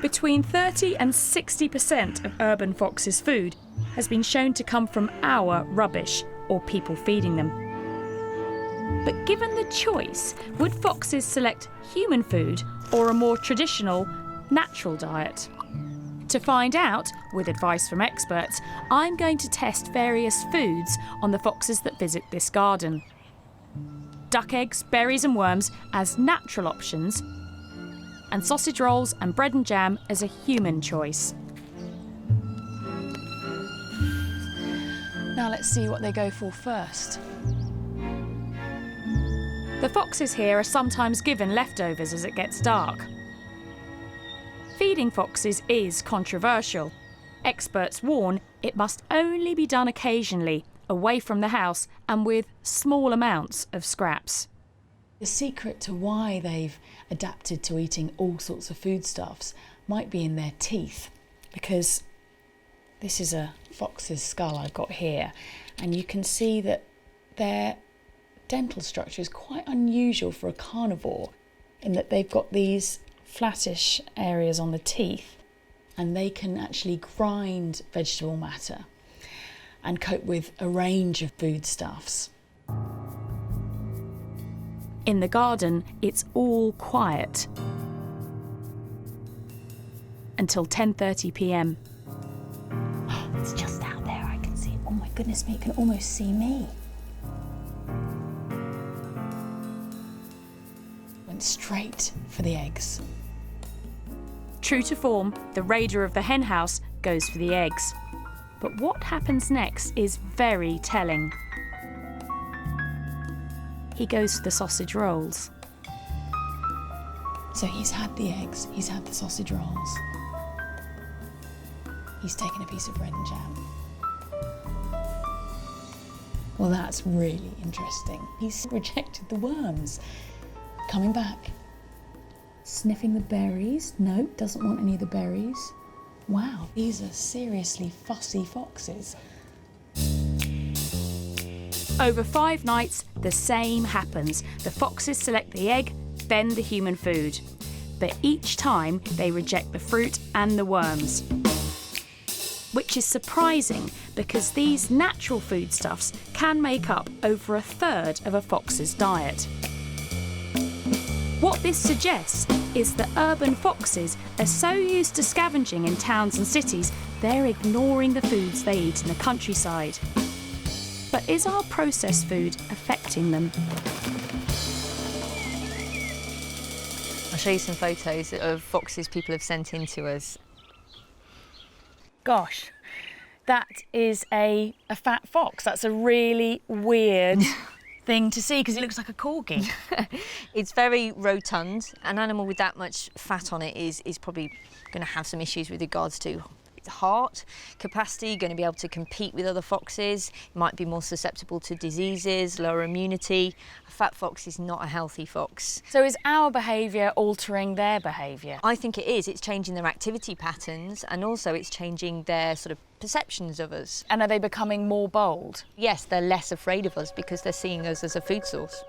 Between 30 and 60% of urban foxes' food has been shown to come from our rubbish or people feeding them. But given the choice, would foxes select human food or a more traditional, natural diet? To find out, with advice from experts, I'm going to test various foods on the foxes that visit this garden. Duck eggs, berries and worms as natural options, and sausage rolls and bread and jam as a human choice. Now let's see what they go for first. The foxes here are sometimes given leftovers as it gets dark. Feeding foxes is controversial. Experts warn it must only be done occasionally, away from the house and with small amounts of scraps. The secret to why they've adapted to eating all sorts of foodstuffs might be in their teeth, because this is a fox's skull I've got here, and you can see that their dental structure is quite unusual for a carnivore in that they've got these flattish areas on the teeth, and they can actually grind vegetable matter and cope with a range of foodstuffs. In the garden, it's all quiet until 10:30 p.m. It's just out there, I can see it. Oh my goodness me, it can almost see me. Went straight for the eggs. True to form, the raider of the hen house goes for the eggs. But what happens next is very telling. He goes for the sausage rolls. So he's had the eggs, he's had the sausage rolls. He's taken a piece of bread and jam. Well, that's really interesting. He's rejected the worms. Coming back. Sniffing the berries. No, doesn't want any of the berries. Wow, these are seriously fussy foxes. Over 5 nights, the same happens. The foxes select the egg, then the human food. But each time, they reject the fruit and the worms. Which is surprising, because these natural foodstuffs can make up over 1/3 of a fox's diet. What this suggests is that urban foxes are so used to scavenging in towns and cities, they're ignoring the foods they eat in the countryside. But is our processed food affecting them? I'll show you some photos of foxes people have sent in to us. Gosh, that is a fat fox. That's a really weird thing to see because it looks like a corgi. It's very rotund. An animal with that much fat on it is probably going to have some issues with regards to heart capacity, going to be able to compete with other foxes, might be more susceptible to diseases, lower immunity. A fat fox is not a healthy fox. So is our behaviour altering their behaviour? I think it is. It's changing their activity patterns, and also it's changing their sort of perceptions of us. And are they becoming more bold? Yes, they're less afraid of us because they're seeing us as a food source.